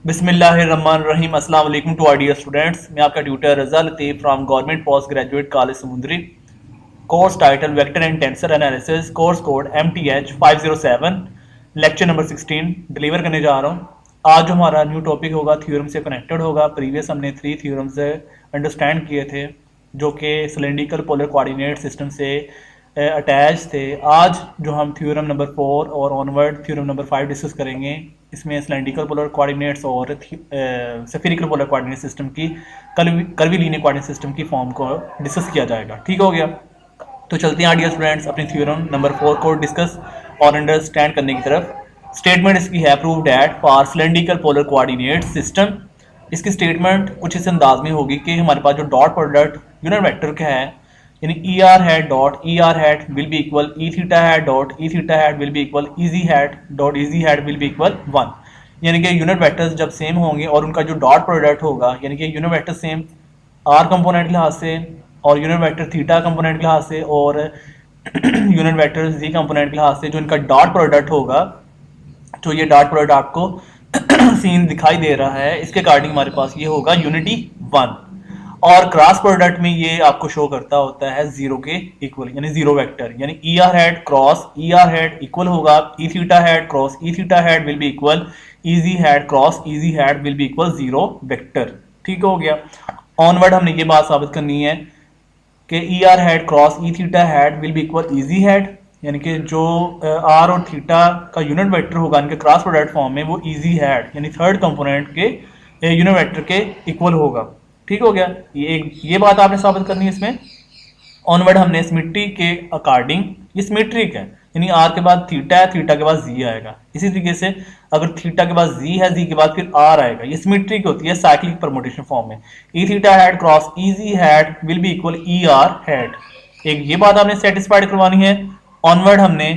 बिस्मिल्लाहिर्रहमानिर्रहीम। अस्सलाम वालेकुम टू आर डियर स्टूडेंट्स। मैं आपका tutor Raza Latif from government post graduate college Samundri. Course title vector and tensor analysis, course code MTH 507, lecture number 16 deliver करने जा रहा हूँ। आज जो हमारा न्यू टॉपिक होगा थ्योरम से कनेक्टेड होगा। प्रीवियस हमने 3 थ्योरम्स अंडरस्टैंड किए थे जो कि सिलेंड्रिकल पोलर कोऑर्डिनेट सिस्टम से अटैच थे। आज जो हम थ्योरम नंबर 4 और ऑनवर्ड थ्योरम नंबर 5 डिस्कस करेंगे, इसमें सिलेंड्रिकल पोलर कोऑर्डिनेट्स और स्फेरिकल पोलर कोऑर्डिनेट सिस्टम की कर्वीलिनियर कोऑर्डिनेट सिस्टम की फॉर्म को डिस्कस किया जाएगा। ठीक हो गया, तो चलते हैं डियर स्टूडेंट्स अपनी थ्योरम नंबर 4 को डिस्कस और अंडरस्टैंड करने की तरफ। स्टेटमेंट इसकी है prove that for cylindrical polar coordinate system. इसकी स्टेटमेंट कुछ इस अंदाज में होगी कि हमारे पास जो डॉट प्रोडक्ट यूनिट वेक्टर का है, यानी E R hat dot E R hat will be equal E theta hat dot e theta hat will be equal E g hat dot e g hat will be equal 1। यानी कि unit vectors जब same होंगे और उनका जो dot product होगा, यानी कि unit vector same R component के लिहाज से और यूनिट वेक्टर थीटा कंपोनेंट के लिहाज से और यूनिट वेक्टर जी कंपोनेंट के लिहाज से, जो इनका डॉट प्रोडक्ट होगा, तो ये डॉट प्रोडक्ट आपको सीन दिखाई दे रहा है, इसके अकॉर्डिंग हमारे पास ये होगा यूनिटी 1। और क्रॉस प्रोडक्ट में ये आपको शो करता होता है जीरो के इक्वल, यानी जीरो वेक्टर, यानी E R head cross E R head equal होगा E theta head cross E theta head will be equal E ji head cross E ji head will be equal zero vector. ठीक हो गया। Onward हमने ये बात साबित करनी है कि e are head cross E theta head will be equal E ji hat, यानी कि जो आर और थीटा का यूनिट वेक्टर होगा इनके क्रॉस प्रोडक्ट फॉर्म में, वो इजी हैड यानी थर्ड कंपोनेंट के यूनिट वेक्टर के इक्वल होगा। ठीक हो गया, ये बात आपने साबित करनी है इसमें। ऑनवर्ड हमने सिमेट्री के अकॉर्डिंग, ये सिमेट्रिक है, यानी आर के बाद थीटा है, थीटा के बाद जी आएगा। इसी तरीके से अगर थीटा के बाद जी है, जी के बाद फिर आर आएगा, ये सिमेट्रिक होती है साइक्लिक परमुटेशन फॉर्म में। E theta head cross E G head will be equal E are head. एक ये बात आपने सेटिस्फाइड करवानी है। ऑनवर्ड हमने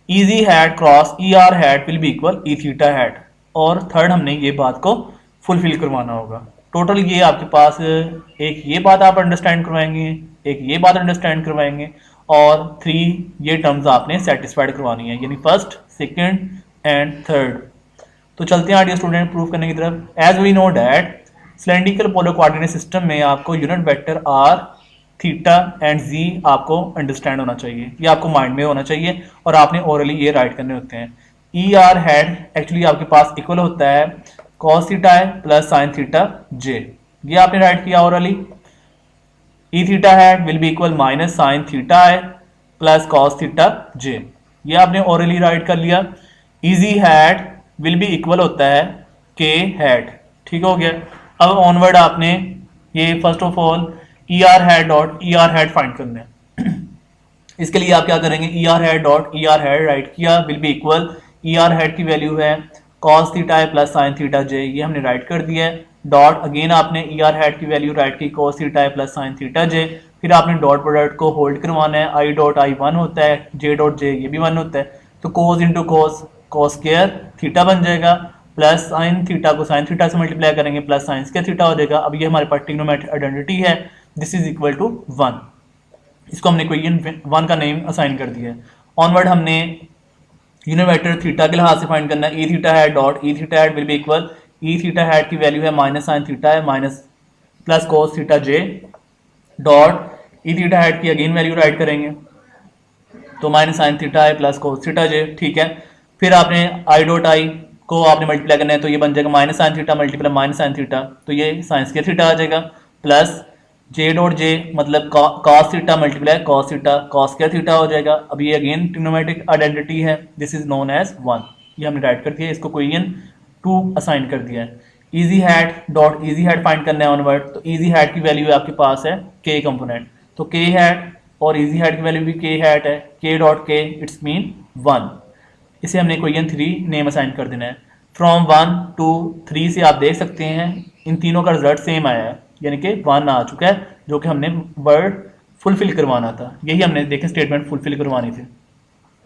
E G head cross E R had will be equal E theta head, और third हमने ये बात को फुलफिल करवाना होगा। टोटल ये आपके पास एक ये बात आप अंडरस्टैंड करवाएंगे, एक ये बात अंडरस्टैंड करवाएंगे, और 3 ये टर्म्स आपने सेटिस्फाइड करवानी है, यानी फर्स्ट सेकंड एंड थर्ड। तो चलते हैं आगे स्टूडेंट प्रूफ करने की तरफ। As we know that cylindrical polar coordinate system में आपको unit vector R theta and G आपको अंडरस्टैंड होना चाहिए, ये आपको माइंड में होना चाहिए और आपने ओरली ये राइट करने होते हैं। ई आर हैड एक्चुअली आपके पास इक्वल होता है कॉस थीटा है प्लस साइन थीटा जे, ये आपने राइट किया orally. E theta hat will be equal minus sign theta है प्लस कॉस थीटा जे, ये आपने ओरली राइट कर लिया। Easy had will be equal होता है के हैड। ठीक हो गया। अब ऑनवर्ड आपने ये first of all E are had dot E R head find करना है। इसके लिए आप क्या करेंगे, E R had dot E R head right किया will be equal, E are head की वैल्यू है कॉस थीटा है प्लस साइन थीटा जे, ये हमने राइट कर दिया है। डॉट अगेन आपने ई आर हैड की वैल्यू राइट की कॉस थीटा है प्लस साइन थीटा जे, फिर आपने डॉट प्रोडक्ट को होल्ड करवाना है। आई डॉट आई 1 होता है, जे डॉट जे ये भी 1 होता है, तो cos into cos cos square theta बन जाएगा, प्लस साइन थीटा को साइन थीटा से मल्टीप्लाई करेंगे प्लस साइन स्क्वायर थीटा हो जाएगा। अब ये हमारे पास ट्रिग्नोमेट्रिक आइडेंटिटी है, दिस इज इक्वल टू 1। इसको हमने इक्वेशन 1 का नेम असाइन कर दिया है। ऑनवर्ड हमने यूनिट वेक्टर थीटा के लिहाज से फाइंड करना है। ई theta hat dot e theta hat will be equal, E theta had की वैल्यू है माइनस साइन थीटा है minus plus cos theta J, dot e theta had की अगेन वैल्यू राइट करेंगे, तो माइनस साइन थीटा है plus cos theta जे। ठीक है, फिर आपने आई डॉट आई को आपने मल्टीप्लाई करना है, तो ये बन जाएगा minus sine theta multiply minus sine theta, तो ये साइन स्क्वायर थीटा आ जाएगा, प्लस जे डॉट जे मतलब cos theta multiply cos theta cos square theta हो जाएगा। अब ये अगेन ट्रिग्नोमेट्रिक आइडेंटिटी है, दिस इज नोन एज 1, ये हमने राइट कर दिया, इसको क्वेश्चन 2 असाइन कर दिया है। Easy hat dot e g had find करना है ऑनवर्ड, तो इजी हैड की वैल्यू आपके पास है के कंपोनेंट, तो के हैड और इजी हैड की वैल्यू भी के हैड है, के डॉट के इट्स मीन 1। इसे हमने क्वेश्चन 3 नेम असाइन कर देना है। फ्रॉम 1 to 3 से आप देख सकते हैं इन तीनों का रिजल्ट सेम आया है, यानी कि 1 आ चुका है, जो कि हमने वर्ड फुलफिल करवाना था, यही हमने देखे स्टेटमेंट फुलफिल करवानी थी।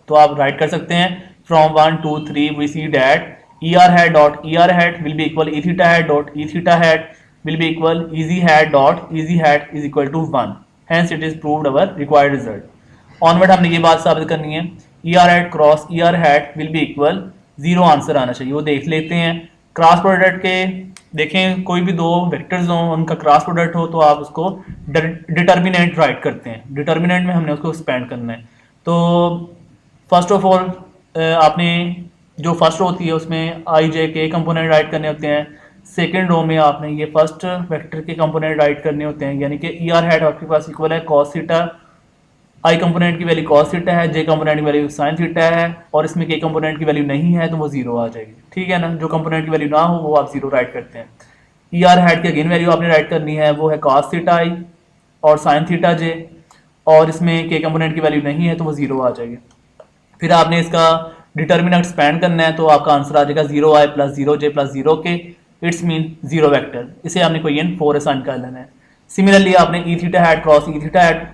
तो आप राइट कर सकते हैं from 1 to 3 we see that e are had dot E R had will be equal E theta hat dot e theta hat will be equal e g hat dot e g hat is equal to 1, hence it is proved our required result. Onward हमने ये बात साबित करनी है, E R hat cross E R had will be equal 0 answer आना चाहिए, वो देख लेते हैं। क्रॉस प्रोडक्ट के देखें, कोई भी दो वेक्टर्स हों, उनका क्रॉस प्रोडक्ट हो तो आप उसको डिटर्मिनेंट राइट करते हैं। डिटर्मिनेंट में हमने उसको एक्सपेंड करना है। तो फर्स्ट ऑफ ऑल आपने जो फर्स्ट रो होती है उसमें आई जे के कंपोनेंट राइट करने होते हैं। सेकेंड रो में आपने ये फर्स्ट वेक्टर के कंपोनेंट राइट करने होते हैं, यानी कि ई आर हैट आपके पास इक्वल है कॉस थीटा, आई कंपोनेंट की वैल्यू कॉस थीटा है, जे कंपोनेंट की वैल्यू साइन थीटा है, और इसमें के कंपोनेंट की वैल्यू नहीं है तो वो जीरो आ जाएगी। ठीक है ना, जो कंपोनेंट की वैल्यू ना हो वो आप जीरो राइट करते हैं। ई आर हैट की अगेन वैल्यू आपने राइट करनी है, वो है कॉस थीटा आई और साइन थीटा जे, और इसमें के कंपोनेंट की वैल्यू नहीं है तो वो जीरो आ जाएगी। फिर आपने इसका डिटर्मिनेंट एक्सपेंड करना है तो आपका आंसर आ जाएगा जीरो आई प्लस जीरो जे प्लस जीरो के, इट्स मीन जीरो वेक्टर। इसे आपने कोई एन 4 असाइन कर लेना है। सिमिलरली आपने ई थीटा हैट क्रॉस ई थीटा हैट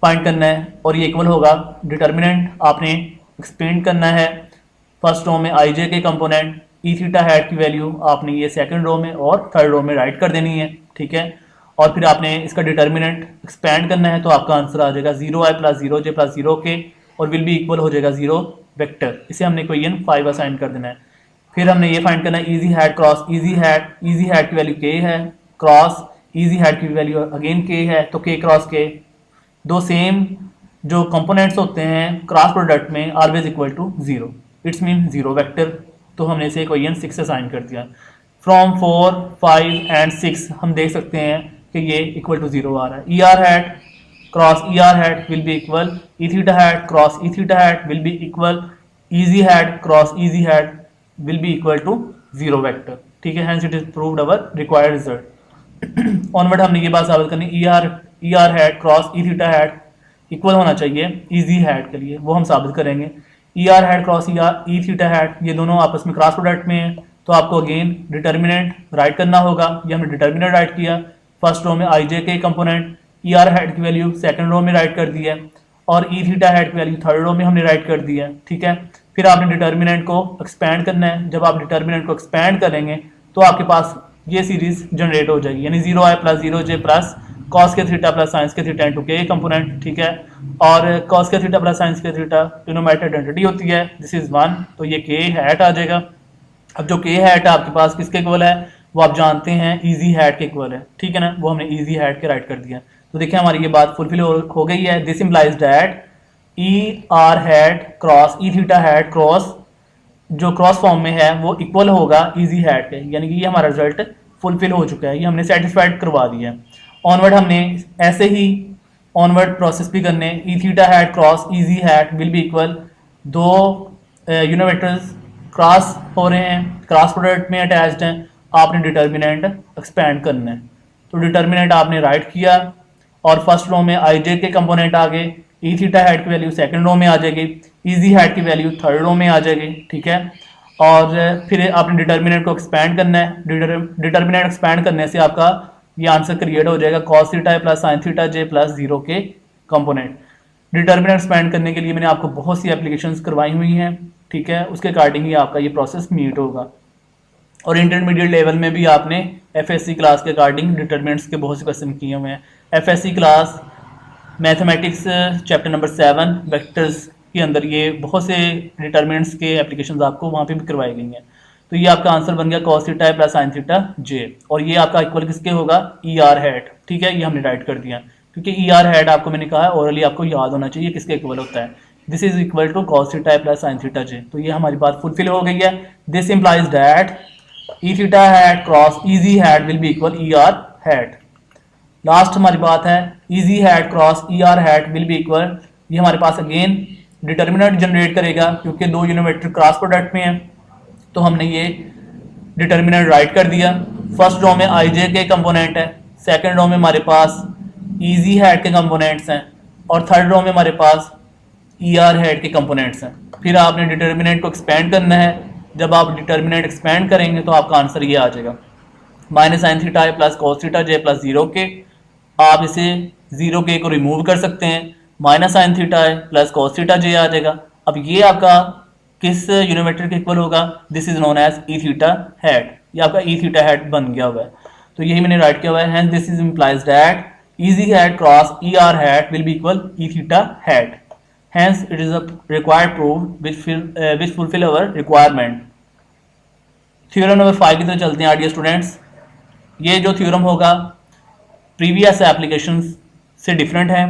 फाइंड करना है और ये इक्वल होगा, डिटर्मिनेंट आपने एक्सपेंड करना है फर्स्ट रो में आई जे के कंपोनेंट, ई थीटा हैट की वैल्यू आपने ये सेकंड रो में और थर्ड रो में राइट कर देनी है। ठीक है, और फिर आपने इसका डिटर्मिनेंट एक्सपेंड करना है तो आपका आंसर आ जाएगा जीरो आई प्लस जीरो जे प्लस जीरो के, और विल बी इक्वल हो जाएगा जीरो वेक्टर। इसे हमने इक्वेशन 5 असाइन कर देना है। फिर हमने ये फाइंड करना है E G hat cross easy hat की वैल्यू के है, क्रॉस इजी हैट की वैल्यू अगेन के है, तो के क्रॉस के दो सेम जो कंपोनेंट्स होते हैं क्रॉस प्रोडक्ट में always equal to zero, it's mean zero vector. तो हमने इसे इक्वेशन 6 असाइन कर दिया। फ्रॉम 4, 5 एंड 6 हम देख सकते हैं कि ये इक्वल टू जीरो आ रहा है। E R hat cross E R hat will be equal E theta hat cross E theta hat will be equal e g hat cross easy hat will be equal to zero vector. ठीक है, hence it is proved our required result. Onward हमने ये बात साबित करनी, e are hat cross E theta hat equal होना चाहिए easy hat के लिए, वो हम साबित करेंगे। ई आर हैट क्रॉस ई थीटा हैट ये दोनों आपस में क्रॉस प्रोडक्ट में है, तो आपको अगेन डिटर्मिनेंट राइट करना होगा। ये हमने डिटर्मिनेंट राइट किया, फर्स्ट रो में आई जे के कंपोनेंट, ई आर हैट की वैल्यू सेकंड रो में राइट कर दी है, और ई थीटा हैट की वैल्यू थर्ड रो में हमने राइट कर दी है। ठीक है, फिर आपने डिटर्मिनेंट को एक्सपैंड करना है। जब आप डिटर्मिनेंट को एक्सपैंड करेंगे तो आपके पास ये सीरीज जनरेट हो जाएगी, यानी जीरो आई प्लस जीरो जे प्लस कॉस के थीटा प्लस साइंस के थीटा इंटू के कंपोनेंट। ठीक है, और कॉस के थीटा प्लस साइंस के थीटा ट्रिग्नोमेट्रिक आइडेंटिटी होती है, दिस इज 1, तो ये के हैट आ जाएगा। अब जो के हैट आपके पास किसके इक्वल है वो आप जानते हैं इजी हैट के इक्वल है। ठीक है ना, वो हमने इजी हैट के राइट कर दिया। तो देखिए हमारी ये बात फुलफिल हो गई है। This implies that E R hat cross E theta hat cross जो क्रॉस फॉर्म में है वो इक्वल होगा इजी हैट के, यानी कि ये हमारा रिजल्ट फुलफिल हो चुका है, ये हमने सेटिस्फाइड करवा दिया है। ऑनवर्ड हमने ऐसे ही ऑनवर्ड प्रोसेस भी करने, ई theta hat cross easy hat will be equal, दो यूनिवेक्टर्स क्रॉस हो रहे हैं, क्रॉस प्रोडक्ट में अटैच्ड हैं, आपने डिटर्मिनेंट एक्सपैंड करना है। तो डिटर्मिनेंट आपने राइट किया और फर्स्ट रो में आई जे के कंपोनेंट आ गए, ई थीटा हैट की वैल्यू सेकंड रो में आ जाएगी, इजी हैट की वैल्यू थर्ड रो में आ जाएगी। ठीक है, और फिर आपने डिटर्मिनेंट को एक्सपैंड करना है। डिटर्मिनेंट एक्सपैंड करने से आपका ये आंसर क्रिएट हो जाएगा cos theta plus sign theta J plus zero K component. Determinant expand करने के लिए मैंने आपको बहुत सी एप्लीकेशंस करवाई हुई हैं। ठीक है, उसके अकॉर्डिंग ही आपका ये प्रोसेस मीट होगा। और इंटरमीडिएट लेवल में भी आपने एफएससी क्लास के अकॉर्डिंग डिटर्मिनेंट्स के बहुत से क्वेश्चन किए हुए हैं। FSc class mathematics chapter number 7 vectors के अंदर ये बहुत से डिटर्मिनेंट्स के एप्लीकेशंस आपको वहाँ पे भी करवाई गई हैं। तो ये आपका आंसर बन गया cos theta plus sign theta J, और ये आपका इक्वल किसके होगा ई आर हैट। ठीक है, ये हमने राइट कर दिया क्योंकि ई आर हैट आपको मैंने कहा ओरली आपको याद होना चाहिए किसके इक्वल होता है। This is equal to cos theta plus sign theta J. तो ये हमारी बात फुलफिल हो गई है। This implies that E theta hat cross easy hat will be equal E are hat. Last हमारी बात है E G hat cross E R hat will be equal, ये हमारे पास अगेन डिटर्मिनेंट जनरेट करेगा क्योंकि दो यूनिवेक्टर क्रॉस प्रोडक्ट में है। तो हमने ये डिटर्मिनेंट राइट कर दिया। फर्स्ट रो में आई जे के कंपोनेंट है, सेकंड रो में हमारे पास इजी हैट के कंपोनेंट्स हैं, और थर्ड रो में हमारे पास ई आर हैट के कंपोनेंट्स हैं। फिर आपने डिटर्मिनेंट को एक्सपेंड करना है। जब आप डिटर्मिनेंट एक्सपेंड करेंगे तो आपका आंसर ये आ जाएगा minus sign theta plus cos theta J plus zero K. आप इसे जीरो के को रिमूव कर सकते हैं, माइनस साइन थीटा है प्लस कॉस थीटा जे आ जाएगा। अब ये आपका किस यूनिवेक्टर के इक्वल होगा, this is known as e theta hat. ये आपका ई थीटा हैट बन गया हुआ है, तो यही मैंने राइट किया हुआ है। Hence this is implies that easy hat cross E R hat will be equal E theta hat. Hence it is a required proof which fulfil our requirement. Theorem number 5 की तरफ चलते हैं डियर स्टूडेंट्स। ये जो theorem होगा previous applications से different है।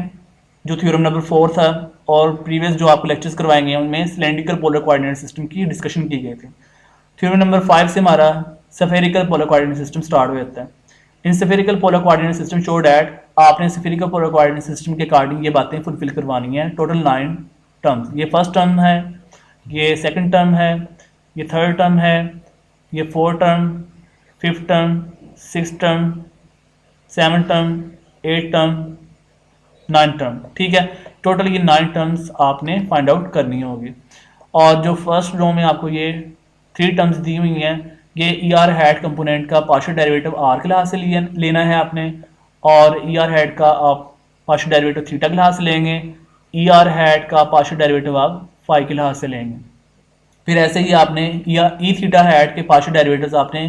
जो थ्योरम नंबर 4 था और प्रीवियस जो आपको लेक्चर्स करवाएंगे उनमें सिलेंड्रिकल पोलर कोऑर्डिनेट सिस्टम की डिस्कशन की गई थी। थ्योरम नंबर 5 से हमारा spherical polar coordinate system start हो जाता है। In spherical polar coordinate system show that आपने स्फेरिकल पोलर कोऑर्डिनेट सिस्टम के अकॉर्डिंग ये बातें फुलफिल करवानी है। टोटल 9 टर्म्स, ये फर्स्ट टर्म है, ये सेकंड टर्म है, ये थर्ड टर्म है, ये fourth term, fifth term, six term, seven term, eight term, 9 term. ठीक है, टोटल ये 9 टर्म्स आपने फाइंड आउट करनी होगी। और जो फर्स्ट रो में आपको ये 3 टर्म्स दी हुई हैं, ये ई आर हैड कंपोनेंट का पार्शियल डेरिवेटिव आर के लिहाज से लेना है आपने, और ई आर हैड का आप पार्शियल डेरिवेटिव थीटा के लिहाज से लेंगे, ई आर हैड का पार्शियल डेरिवेटिव आप फाई के लिहाज से लेंगे। फिर ऐसे ही आपने ई थीटा हैड के पार्शियल डेरिवेटिव्स आपने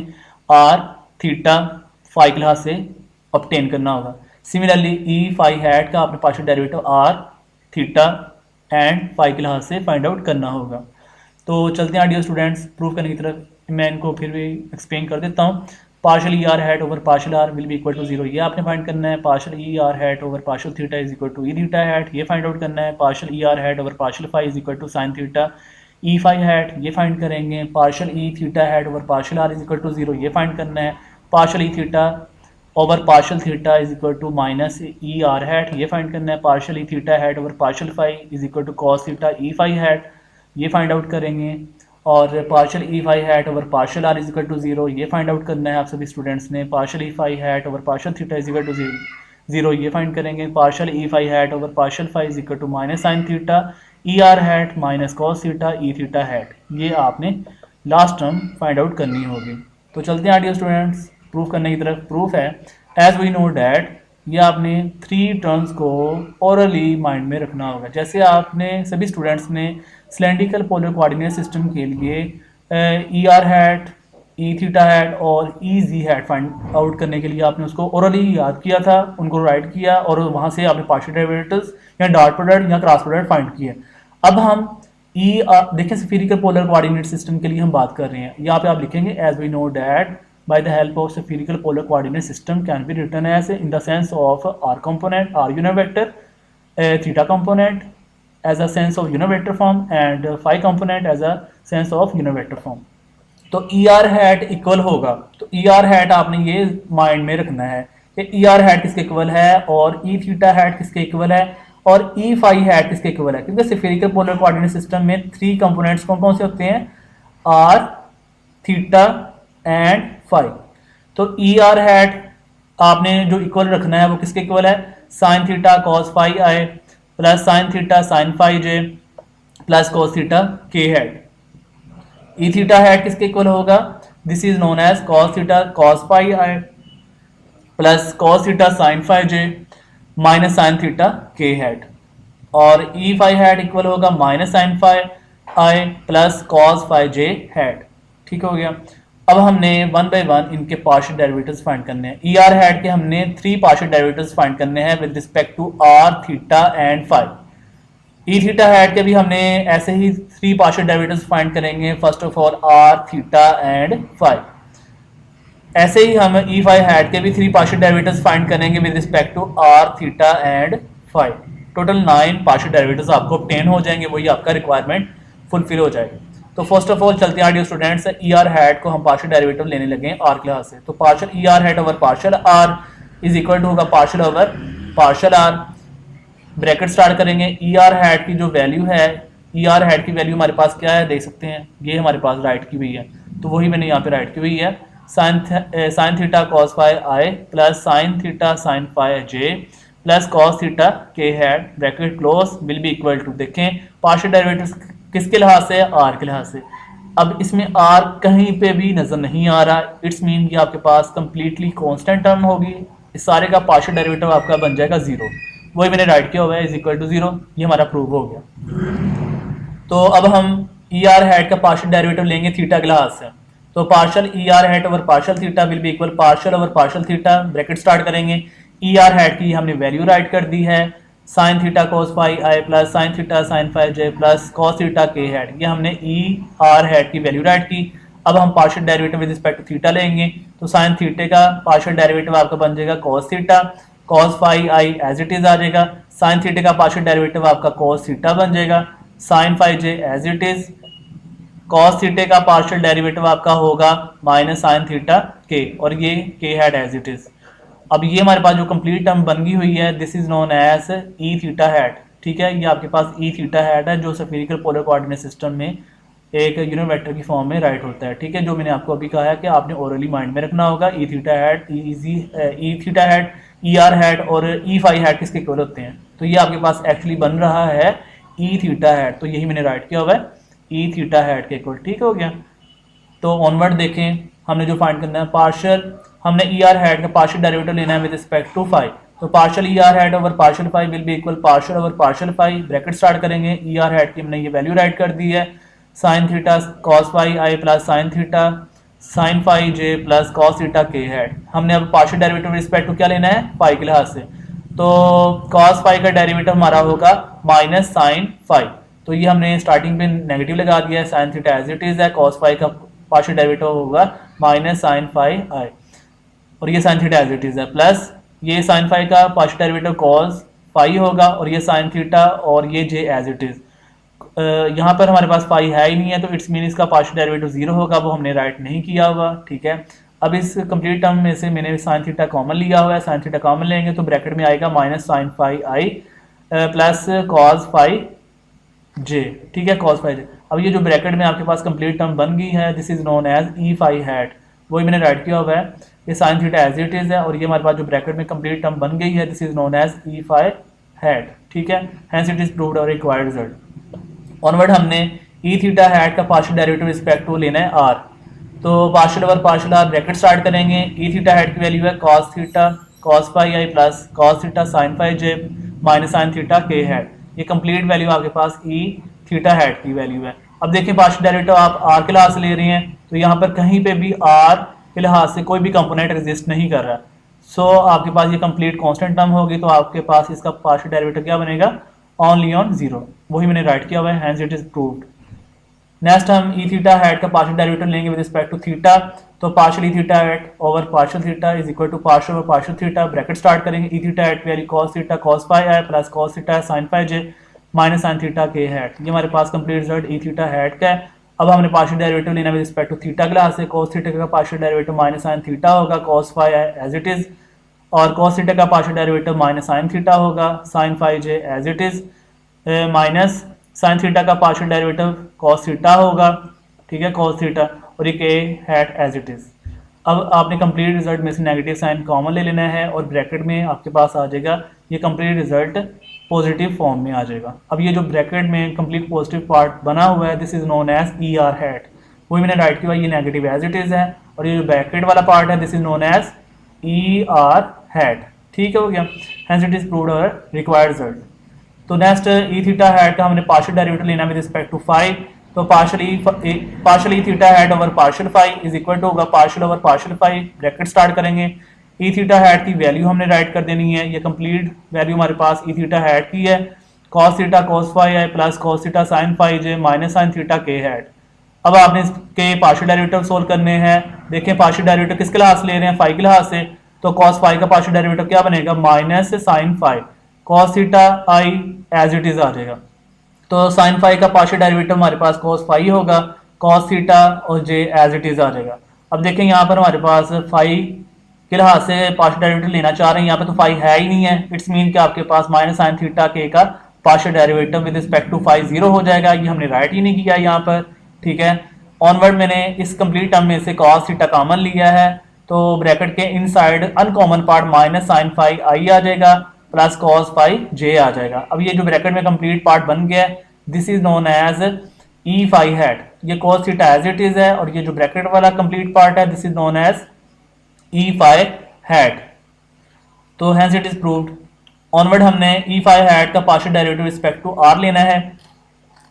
आर थीटा फाई के लिहाज से ऑब्टेन करना होगा। सिमिलरली ई फाई हैड का आपने partial derivative r theta and phi के लिहाज से फाइंड आउट करना होगा। तो चलते हैं डियर स्टूडेंट्स प्रूफ करने की तरफ। मैं इनको फिर भी एक्सप्लेन कर देता हूँ। Partial E R hat over partial r will be equal to 0, ये आपने फाइंड करना है। Partial E R hat over partial theta is equal to e theta hat, ये फाइंड आउट करना है। Partial E R hat over partial phi is equal to sine theta e phi hat, ये find करेंगे। Partial e theta hat over partial are is equal to 0, ये find करना है। Partial e theta over partial theta is equal to minus e are hat, ये find करना है। Partial e theta hat over partial phi is equal to cos theta e phi hat, ये find out करेंगे। और partial e phi hat over partial are is equal to 0, ये find out करना है आप सभी स्टूडेंट्स ने। Partial e phi hat over partial theta is equal to 0, ये फाइंड करेंगे। Partial e phi hat over partial phi is equal to minus sign theta e are hat minus cos theta e theta hat, ये आपने last term find out करनी होगी। तो चलते हैं dear students proof करने की तरफ। प्रूफ है एज वी नो डैट, ये आपने 3 टर्म्स को ओरली माइंड में रखना होगा। जैसे आपने सभी स्टूडेंट्स ने सिलेंड्रिकल पोलर कोऑर्डिनेट सिस्टम के लिए E R had, E theta head और ई जी हैड फाइंड आउट करने के लिए आपने उसको ओरली याद किया था, उनको राइट किया और वहाँ से आपने पार्शियल डेरिवेटिव्स या डॉट प्रोडक्ट या क्रॉस प्रोडक्ट फाइंड किया। अब हम देखें स्फेरिकल पोलर कोऑर्डिनेट सिस्टम के लिए हम बात कर रहे हैं। यहाँ पे आप लिखेंगे as we know that by the help of spherical polar coordinate system can be written as in the sense of r component r unit vector, theta component as a sense of unit vector form and phi component as a sense of unit vector form। तो E R hat equal होगा, तो E R hat आपने ये mind में रखना है कि e are hat किसके इक्वल है और ई थीटा हैट किसके इक्वल है और ई फाई हैट किसके इक्वल है। क्योंकि स्फेरिकल पोलर कोऑर्डिनेट सिस्टम में 3 कंपोनेंट्स कौन कौन से होते हैं, आर थीटा एंड फाई। तो ई आर हैट आपने जो इक्वल रखना है वो किसके इक्वल है, साइन थीटा कॉस फाई आई plus sign theta sign phi J plus cos theta के हैट। ई थीटा हैट किसके इक्वल होगा, this is known as cos theta cos phi I plus cos theta sign phi J minus sign theta के hat. और E phi hat equal होगा minus sign phi आई plus cos phi J hat. ठीक हो गया। अब हमने 1 bye 1 इनके partial derivatives find करने हैं। ई आर हैट के हमने 3 पार्शियल डेरिवेटिव्स फाइंड करने हैं with respect to r theta and phi. E theta hat के भी हमने ऐसे ही 3 पार्शियल डेरिवेटिव्स फाइंड करेंगे, first of all r theta and phi. ऐसे ही हम ई फाई हैट के भी 3 पार्शियल डेरिवेटिव्स फाइंड करेंगे with respect to r theta and phi. Total 9 partial derivatives आपको ऑब्टेन हो जाएंगे, वही आपका रिक्वायरमेंट फुलफिल हो जाएगी। तो फर्स्ट ऑफ ऑल चलते हैं dear students, e are hat को हम पार्शियल डेरिवेटिव लेने लगे आर के लिहाज से। तो partial E R hat over partial are is equal to होगा partial over partial are. Bracket start करेंगे। ई आर हैट की जो वैल्यू है, ई आर हैट की वैल्यू हमारे पास क्या है देख सकते हैं, ये हमारे पास राइट की हुई है, तो वही मैंने यहाँ पे राइट की हुई है। साइन थीटा कॉस फाई आई plus sign theta sign phi J plus cos theta के hat bracket close will be equal to, देखें पार्शियल डेरिवेटिव किसके लिहाज से, आर के लिहाज से। अब इसमें आर कहीं पे भी नजर नहीं आ रहा, इट्स मीन कि आपके पास कंप्लीटली कांस्टेंट टर्म होगी, इस सारे का पार्शियल डेरिवेटिव आपका बन जाएगा 0, वही मैंने राइट किया हुआ है इज इक्वल टू 0, ये हमारा प्रूव हो गया। तो अब हम ई आर हैट का पार्शियल डेरिवेटिव लेंगे थीटा के लिहाज से। तो partial E R hat over partial theta will be equal partial over partial theta, bracket start करेंगे। ई आर हैट की हमने वैल्यू राइट कर दी है, साइन थीटा कॉस फाई आई plus sign theta sign phi J plus cos theta के hat, ये हमने E R hat की वैल्यू राइट की। अब हम partial derivative with respect to theta लेंगे, तो साइन थीटे का पार्शियल डेरिवेटिव आपका बन जाएगा cos theta, cos phi I as it is आ जाएगा, साइन थीटे का पार्शियल डेरिवेटिव आपका कॉस थीटा बन जाएगा, sine phi J as it is, cos थीटे का पार्शियल डेरिवेटिव आपका होगा माइनस साइन थीटा के, और ये के हैट एज इट इज। अब ये हमारे पास जो कंप्लीट टर्म बन गई हुई है this is known as e theta hat, ठीक है, ये आपके पास ई थीटा हैट है जो स्फेरिकल पोलर कोऑर्डिनेट सिस्टम में एक यूनिट वेक्टर की फॉर्म में राइट होता है, ठीक है, जो मैंने आपको अभी कहा है कि आपने ओरली माइंड में रखना होगा। E theta hat E theta hat E R hat और ई फाई हैट किसके इक्वल होते हैं, तो ये आपके पास एक्चुअली बन रहा है ई थीटा हैट, तो यही मैंने राइट किया हुआ है ई थीटा हैट के इक्वल, ठीक हो गया। तो ऑनवर्ड देखें, हमने जो फाइंड करना है पार्शियल, हमने ई आर हैट का पार्शियल डेरिवेटिव लेना है विद रिस्पेक्ट टू फाई, तो partial E R hat over partial phi will be equal partial over partial phi, bracket start करेंगे, ई आर हैट की हमने ये वैल्यू राइट कर दी है, साइन थीटा कॉस फाई आई plus sign theta sign phi J plus cos theta के hat. हमने अब पार्शियल डेरिवेटिव रिस्पेक्ट टू क्या लेना है, फाई के लिहाज से, तो कॉस फाई का डेरिवेटिव हमारा होगा माइनस साइन फाई, तो ये हमने स्टार्टिंग पे नेगेटिव लगा दिया है, sine theta as it is है, कॉस फाई का पार्शियल डेरिवेटिव होगा माइनस साइन फाई आई, और ये sine theta as it is है, प्लस ये साइन फाई का पार्शियल डेरिवेटिव कॉस फाई होगा, और ये साइन थीटा और ये जे एज इट इज। यहाँ पर हमारे पास फाई है ही नहीं है, तो इट्स मीन इसका पार्शियल डेरिवेटिव जीरो होगा, वो हमने राइट नहीं किया हुआ, ठीक है। अब इस कंप्लीट टर्म में से मैंने साइन थीटा कॉमन लिया हुआ है, साइन थीटा कॉमन लेंगे तो ब्रैकेट में आएगा माइनस साइन फाई आई प्लस कॉस फाई जे, ठीक है, कॉस फाई जे। अब ये जो ब्रैकेट में आपके पास कंप्लीट टर्म बन गई है this is known as e phi hat, वही मैंने राइट किया हुआ है, ये sine theta as it is है, और ये हमारे पास जो ब्रैकेट में कंप्लीट टर्म बन गई है this is known as e phi hat, ठीक है, हेंस इट इज प्रूव्ड और रिक्वायर्ड रिजल्ट। ऑनवर्ड हमने ई थीटा हैट का पार्शियल डेरिवेटिव रिस्पेक्ट टू लेना है आर, तो partial over partial are bracket start करेंगे, ई थीटा हैट की वैल्यू है कॉस थीटा कॉस फाई आई plus cos theta sign phi जे minus sign theta के hat, ये complete value आपके पास ई थीटा हैट की वैल्यू है। अब देखिए पार्शियल डेरिवेटिव आप आर के लिहाज से ले रहे हैं, तो यहाँ पर कहीं पे भी आर के लिहाज से कोई भी कंपोनेंट एग्जिस्ट नहीं कर रहा, सो आपके पास ये कंप्लीट कांस्टेंट टर्म होगी, तो आपके पास इसका पार्शियल डेरिवेटिव क्या बनेगा, ओनली ऑन जीरो, वही मैंने राइट किया हुआ है, hence it is proved. Next हम ई थीटा हैट का पार्शियल डेरिवेटिव लेंगे विद रिस्पेक्ट टू थीटा, तो partial e theta hat over partial theta is equal to partial over partial theta, bracket start करेंगे, e theta hat की value cos theta cos phi आई plus cos theta sign phi जे minus sign theta के hat, ये हमारे पास complete result e theta hat का है। अब हमने पार्शियल डेरिवेटिव लेना विद रिस्पेक्ट टू थीटा के लिहाज से, कॉस थीटा का partial derivative minus sign theta होगा cos phi I as it is, और कॉस थीटा का partial derivative minus sign theta होगा sin phi J as it is, minus sign theta का partial derivative cos theta होगा, ठीक है, cos theta, और ये के हैट एज इट इज। अब आपने कंप्लीट रिजल्ट में से नेगेटिव साइन कॉमन ले लेना है, और ब्रैकेट में आपके पास आ जाएगा ये कंप्लीट रिजल्ट पॉजिटिव फॉर्म में आ जाएगा। अब ये जो ब्रैकेट में कंप्लीट पॉजिटिव पार्ट बना हुआ है this is known as e are hat, वही मैंने राइट किया, ये नेगेटिव एज इट इज है, और ये जो ब्रैकेट वाला पार्ट है this is known as e are hat, ठीक है, हो गया, हेंस इट इज प्रूव्ड और रिक्वायर्ड रिजल्ट। तो नेक्स्ट ई थीटा हैट का हमने पार्शियल डेरिवेटिव लेना विद रिस्पेक्ट टू फाई, तो partial e theta hat over partial phi is equal to होगा partial over partial phi, bracket start करेंगे, e theta hat की value हमने right कर देनी है, ये कंप्लीट वैल्यू हमारे पास ई थीटा हैट की है, कॉस थीटा कॉस फाई है plus cos theta sign phi जे माइनस साइन थीटा के हैट। अब आपने इसके पार्शियल डेरिवेटिव सोल्व करने हैं, देखें पार्शियल डेरिवेटिव किसके लिहाज से ले रहे हैं, फाई के लिहाज से, तो कॉस फाई का पार्शियल डेरिवेटिव क्या बनेगा, minus sign phi cos theta i as it is आ जाएगा, तो साइन फाई का पार्शियल डेरिवेटिव हमारे पास कॉस फाई होगा, कॉस थीटा और जे एज इट इज आ जाएगा। अब देखें यहाँ पर हमारे पास फाई के लिहाज से पार्शियल डेरिवेटिव लेना चाह रहे हैं, यहाँ पे तो फाई है ही नहीं है, इट्स मीन कि आपके पास माइनस साइन थीटा के का partial derivative with respect to phi zero हो जाएगा, ये हमने राइट ही नहीं किया यहाँ पर, ठीक है। ऑनवर्ड मैंने इस कंप्लीट टर्म में से कॉस थीटा कॉमन लिया है, तो ब्रैकेट के inside uncommon part minus sign phi i आ जाएगा प्लस कॉस फाई जे आ जाएगा। अब ये जो ब्रैकेट में कंप्लीट पार्ट बन गया है this is known as e phi hat, ये cos theta as it is है, और ये जो ब्रैकेट वाला कंप्लीट पार्ट है this is known as e phi hat, तो hence it is proved. Onward हमने ई फाई हैट का partial derivative respect to r लेना है,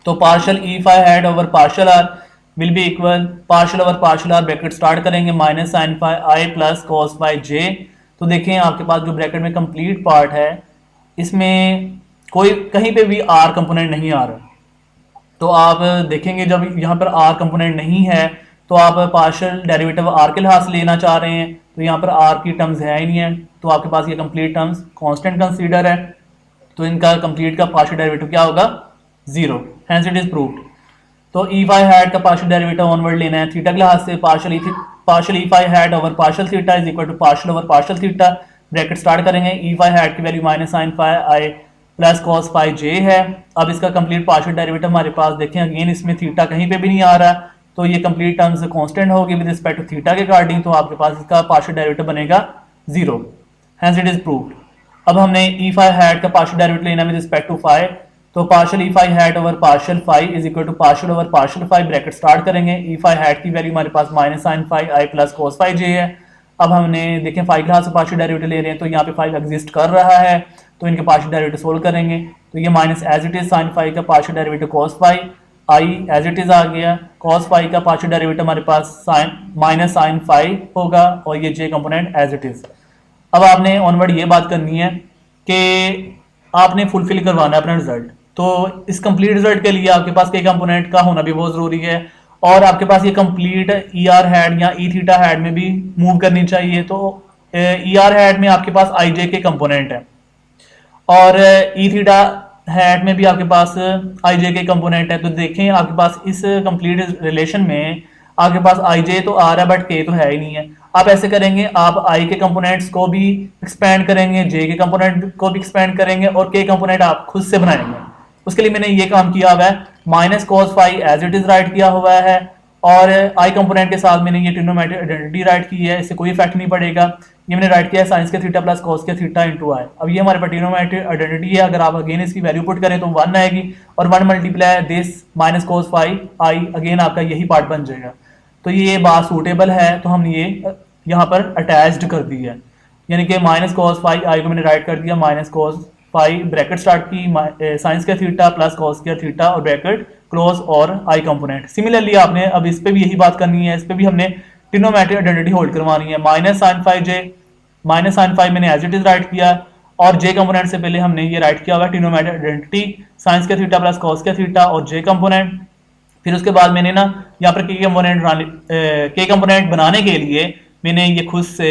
तो partial e phi hat over partial r will be equal partial over partial are, bracket start करेंगे, minus sign phi आई plus cos phi जे। तो देखें आपके पास जो ब्रैकेट में कंप्लीट पार्ट है इसमें कोई कहीं पे भी आर कंपोनेंट नहीं आ रहा, तो आप देखेंगे जब यहाँ पर आर कंपोनेंट नहीं है तो आप पार्शियल डेरिवेटिव आर के लिहाज से लेना चाह रहे हैं, तो यहाँ पर आर की टर्म्स है ही नहीं है, तो आपके पास ये कंप्लीट टर्म्स कांस्टेंट कंसीडर है, तो इनका कंप्लीट का पार्शियल डेरिवेटिव क्या होगा, 0, हेंस इट इज प्रूव्ड। तो ई फाई हैट का पार्शियल डेरिवेटिव ऑनवर्ड लेना है थीटा के लिहाज से, partial e phi hat over partial theta is equal to partial over partial theta, bracket start करेंगे, ई फाई हैट की वैल्यू माइनस साइन फाई आई plus cos phi j है। अब इसका कंप्लीट पार्शियल डेरिवेटिव हमारे पास देखें, अगेन इसमें theta कहीं पे भी नहीं आ रहा, तो ये कंप्लीट टर्म्स कांस्टेंट होगी विद रिस्पेक्ट टू थीटा के अकॉर्डिंग, तो आपके पास इसका पार्शियल डेरिवेटिव बनेगा 0, हेंस इट इज प्रूव्ड। अब हमने ई फाई हैट का पार्शियल डेरिवेटिव लेना विद रिस्पेक्ट टू फाई, तो partial e phi hat over partial phi is equal to partial over partial phi, bracket start करेंगे, e phi hat की value हमारे पास minus sign phi आई plus cos phi j है। अब हमने देखें phi के हाथ से पार्शियल डेरिवेटिव ले रहे हैं, तो यहाँ पे फाई एग्जिस्ट कर रहा है, तो इनके पार्शियल डेरिवेटिव सोल्व करेंगे, तो ये minus as it is sin phi का partial derivative cos phi I as it is आ गया, कॉस फाई का पार्शियल डेरिवेटिव हमारे पास साइन माइनस साइन फाई होगा, और ये j component as it is. अब आपने ऑनवर्ड ये बात करनी है कि आपने फुलफिल करवाना है अपना रिजल्ट, तो इस कंप्लीट रिजल्ट के लिए आपके पास के कंपोनेंट का होना भी बहुत जरूरी है, और आपके पास ये कंप्लीट ई आर हैड या ई थीटा हैड में भी मूव करनी चाहिए। तो ई आर हैड में आपके पास आई जे के कंपोनेंट है, और ई थीटा हैड में भी आपके पास आई जे के कंपोनेंट है, तो देखें आपके पास इस कंप्लीट रिलेशन में आपके पास आई जे तो आ रहा है बट के तो है ही नहीं है। आप ऐसे करेंगे, आप आई के कंपोनेंट्स को भी एक्सपेंड करेंगे, जे के कंपोनेंट को भी एक्सपेंड करेंगे, और के कंपोनेंट आप खुद से बनाएंगे। उसके लिए मैंने ये काम किया हुआ है, minus cos phi as it is write किया हुआ है, और आई कंपोनेंट के साथ मैंने ये ट्रिग्नोमेट्रिक आइडेंटिटी राइट की है, इससे कोई इफेक्ट नहीं पड़ेगा। ये मैंने राइट किया है साइंस के थीटा प्लस कॉस के थीटा इंटू आई। अब ये हमारे पास ट्रिग्नोमेट्रिक आइडेंटिटी है, अगर आप अगेन इसकी वैल्यू पुट करें तो 1 आएगी, और 1 multiply this minus cos phi i, again आपका यही पार्ट बन जाएगा। तो ये बात सूटेबल है, तो हमने ये यहाँ पर अटैच्ड कर दी है, यानी कि माइनस कॉस फाई आई को मैंने राइट कर दिया, minus cos phi bracket start की साइंस के थीटा प्लस कॉस के थीटा और ब्रैकेट क्लोज और आई कंपोनेंट। सिमिलरली आपने अब इस पे भी यही बात करनी है, इस पे भी हमने ट्रिग्नोमेट्रिक आइडेंटिटी होल्ड करवानी है, माइनस साइन फाई जे, माइनस साइन फाई मैंने एज इट इज राइट किया, और जे कंपोनेंट से पहले हमने ये राइट किया हुआ ट्रिग्नोमेट्रिक आइडेंटिटी साइंस के थीटा प्लस कॉस के थीटा और जे कंपोनेंट। फिर उसके बाद मैंने ना यहाँ पर के कंपोनेंट बनाने के लिए मैंने ये खुद से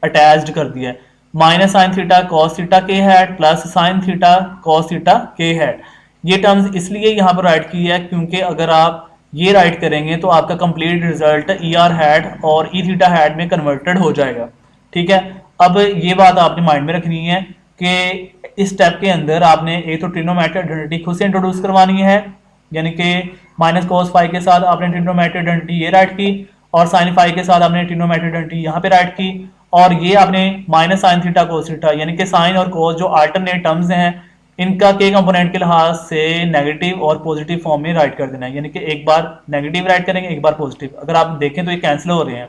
अटैच्ड कर दिया है, minus sign theta cos theta के hat plus sign theta cos theta के हैट। ये टर्म्स इसलिए यहाँ पर राइट की है क्योंकि अगर आप ये राइट करेंगे तो आपका complete result e are hat और ई थीटा हैट में कन्वर्टेड हो जाएगा। ठीक है, अब ये बात आपने माइंड में रखनी है कि इस स्टेप के अंदर आपने एक तो ट्रिग्नोमेट्रिक आइडेंटिटी खुद से इंट्रोड्यूस करवानी है, यानी कि माइनस कॉस फाई के साथ आपने ट्रिग्नोमेट्रिक आइडेंटिटी ये राइट की, और साइन फाई के साथ आपने ट्रिग्नोमेट्रिक आइडेंटिटी यहाँ पे राइट की, और ये आपने minus sine theta cos theta यानी कि साइन और कोस जो अल्टरनेट टर्म्स हैं इनका के कंपोनेंट के लिहाज से नेगेटिव और पॉजिटिव फॉर्म में राइट कर देना है, यानी कि एक बार नेगेटिव राइट करेंगे एक बार पॉजिटिव। अगर आप देखें तो ये कैंसिल हो रहे हैं,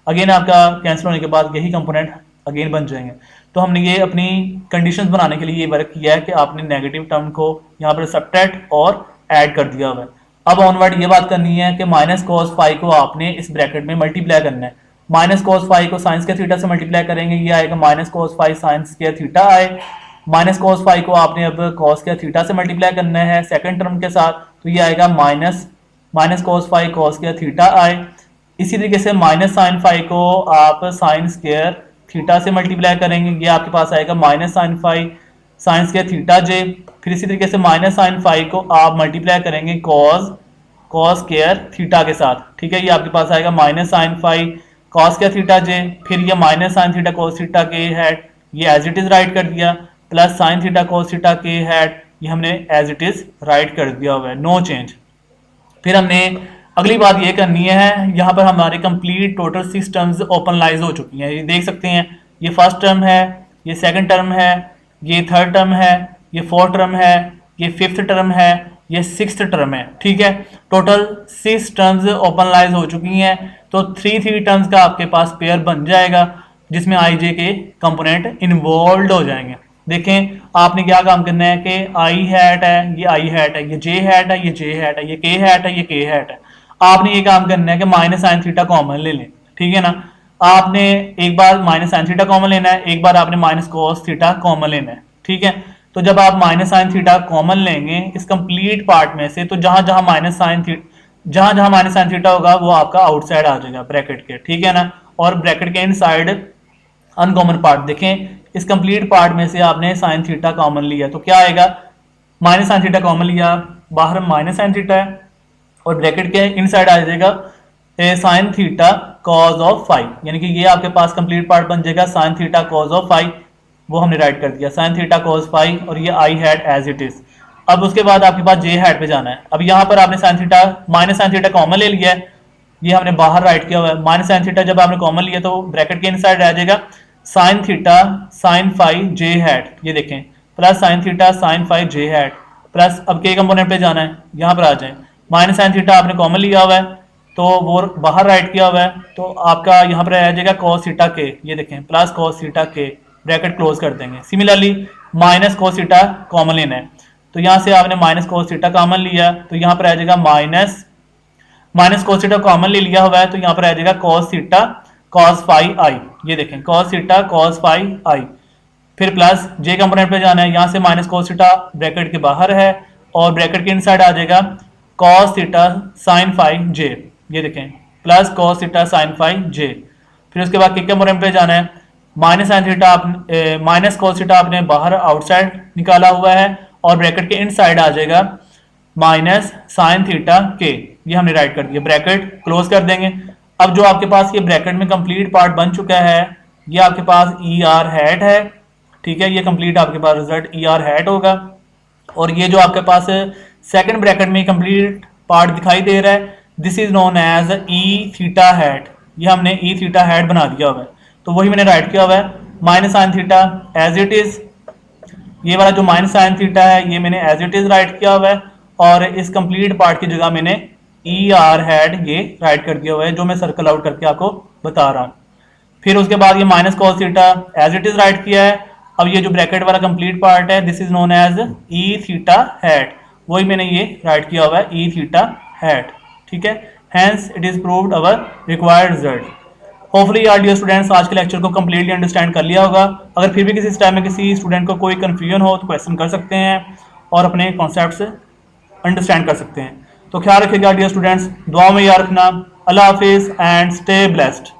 अगेन आपका कैंसिल होने के बाद यही कंपोनेंट अगेन बन जाएंगे। तो हमने ये अपनी कंडीशंस बनाने के लिए ये वर्क किया है कि आपने नेगेटिव टर्म को यहाँ पर सब्ट्रैक्ट और ऐड कर दिया हुआ है। अब ऑनवर्ड ये बात करनी है कि माइनस कॉस फाई को आपने इस ब्रैकेट में मल्टीप्लाई करना है, माइनस कॉस फाई को साइंस के थीटा से मल्टीप्लाई करेंगे, ये आएगा माइनस कॉस फाई साइंस के थीटा आए, माइनस कॉस फाई को आपने अब कॉस के थीटा से मल्टीप्लाई करना है सेकंड टर्म के साथ, तो ये आएगा माइनस कॉस फाई कॉस के थीटा आए। इसी तरीके से माइनस साइन फाई को आप साइन स्क्वायर थीटा से मल्टीप्लाई करेंगे, ये आपके पास आएगा माइनस साइन फाई साइंस के थीटा जे। फिर इसी तरीके से माइनस साइन फाई को आप मल्टीप्लाई करेंगे कॉस स्क्वायर थीटा के साथ, ठीक है, ये आपके पास आएगा माइनस साइन फाई कॉस के थीटा जे। फिर ये minus sign theta cos theta के हैट ये एज इट इज राइट कर दिया, plus sign theta cos theta के हैट ये हमने एज इट इज राइट कर दिया हुआ है, नो चेंज। फिर हमने अगली बात ये करनी है, यहाँ पर हमारे कंप्लीट टोटल 6 टर्म्स ओपनलाइज हो चुकी हैं, ये देख सकते हैं, ये फर्स्ट टर्म है, ये सेकंड टर्म है, ये थर्ड टर्म है, ये फोर्थ टर्म है, ये फिफ्थ टर्म है, ये सिक्स्थ टर्म है। ठीक है, टोटल 6 टर्म्स ओपनलाइज हो चुकी हैं, तो 3 टर्म्स का आपके पास पेयर बन जाएगा जिसमें आई जे के कंपोनेंट इन्वॉल्व हो जाएंगे। देखें आपने क्या काम करना है कि आई हैट है, ये आई हैट है, ये जे हैट है, ये जे हैट है, ये के हैट है, ये के हैट है। आपने ये काम करना है कि माइनस साइन थीटा कॉमन ले लें, ठीक है ना। आपने एक बार माइनस साइन थीटा कॉमन लेना है, एक बार आपने माइनस कॉस थीटा कॉमन लेना है, ठीक है। तो जब आप माइनस साइन थीटा कॉमन लेंगे इस कंप्लीट पार्ट में से, तो जहां जहां जहां जहां माइनस साइन थीटा होगा वो आपका आउटसाइड आ जाएगा ब्रैकेट के, ठीक है ना। और ब्रैकेट के इनसाइड अनकॉमन पार्ट देखें, इस कंप्लीट पार्ट में से आपने साइन थीटा कॉमन लिया तो क्या आएगा, माइनस साइन थीटा कॉमन लिया, बाहर माइनस साइन थीटा है और ब्रैकेट के इनसाइड आ जाएगा sin theta cause of five, यानी कि ये आपके पास कंप्लीट पार्ट बन जाएगा sin theta cause of five, वो हमने राइट कर दिया साइन थीटा कॉज फाइव और ये आई हैट एज इट इज। अब उसके बाद आपके पास जे हैट पे जाना है। अब यहाँ पर आपने sign theta minus sine theta common ले लिया है, ये हमने बाहर राइट किया हुआ है। माइनस साइन थीटा जब आपने कॉमन लिया तो ब्रैकेट के इनसाइड रह जाएगा sin theta sin five j hat, ये देखें plus sign theta sin five j hat plus, अब के कंपोनेंट पे जाना है, यहाँ पर आ जाए माइनस साइन थीटा आपने कॉमन लिया हुआ है तो वो बाहर राइट किया हुआ है तो आपका यहाँ पर आ जाएगा कॉस थीटा के, ये देखें प्लस कॉस थीटा के, ब्रैकेट क्लोज कर देंगे। Similarly minus cos theta common लेना है तो यहाँ से आपने माइनस कॉस थीटा कॉमन लिया तो यहाँ पर आ जाएगा माइनस कॉस थीटा कॉमन ले लिया हुआ है तो यहाँ पर आ जाएगा कॉस थीटा कॉस फाइव आई, ये देखें कॉस थीटा कॉस फाइव आई, फिर प्लस जे कंपोनेंट पे जाना है, यहाँ से माइनस कॉस थीटा ब्रैकेट के बाहर है और ब्रैकेट के इनसाइड आ जाएगा cos theta sin five j, ये देखें plus cos theta sin five j. फिर उसके बाद के कंपोनेंट पे जाना है, minus sign theta minus cos theta आपने बाहर आउटसाइड निकाला हुआ है और ब्रैकेट के इनसाइड आ जाएगा माइनस साइन थीटा के, ये हमने राइट कर दिया, ब्रैकेट क्लोज कर देंगे। अब जो आपके पास ये ब्रैकेट में कंप्लीट पार्ट बन चुका है ये आपके पास ई आर हैट है, ठीक है, ये कंप्लीट आपके पास रिजल्ट ई आर हैट होगा। और ये जो आपके पास सेकंड ब्रैकेट में कंप्लीट पार्ट दिखाई दे रहा है this is known as e theta hat, ये हमने ई थीटा हैट बना दिया हुआ है तो वही मैंने राइट किया हुआ है minus sign theta as it is, ये वाला जो माइनस साइन थीटा है ये मैंने एज इट इज राइट किया हुआ है और इस कंप्लीट पार्ट की जगह मैंने ई आर हैट ये राइट कर दिया हुआ है जो मैं सर्कल आउट करके आपको बता रहा हूँ। फिर उसके बाद ये minus cos theta as it is write किया है। अब ये जो ब्रैकेट वाला कंप्लीट पार्ट है this is known as e theta hat, वही मैंने ये राइट किया हुआ है ई थीटा हैट, ठीक है। Hence it is proved our required result. Hopefully यार डियर स्टूडेंट्स आज के लेक्चर को कंप्लीटली अंडरस्टैंड कर लिया होगा। अगर फिर भी किसी टाइम में किसी स्टूडेंट को कोई कन्फ्यूजन हो तो क्वेश्चन कर सकते हैं और अपने कॉन्सेप्ट्स अंडरस्टैंड कर सकते हैं। तो ख्याल रखिएगा डियर स्टूडेंट्स, दुआ में याद रखना। अल्लाह हाफिज़ एंड स्टे ब्लेस्ड।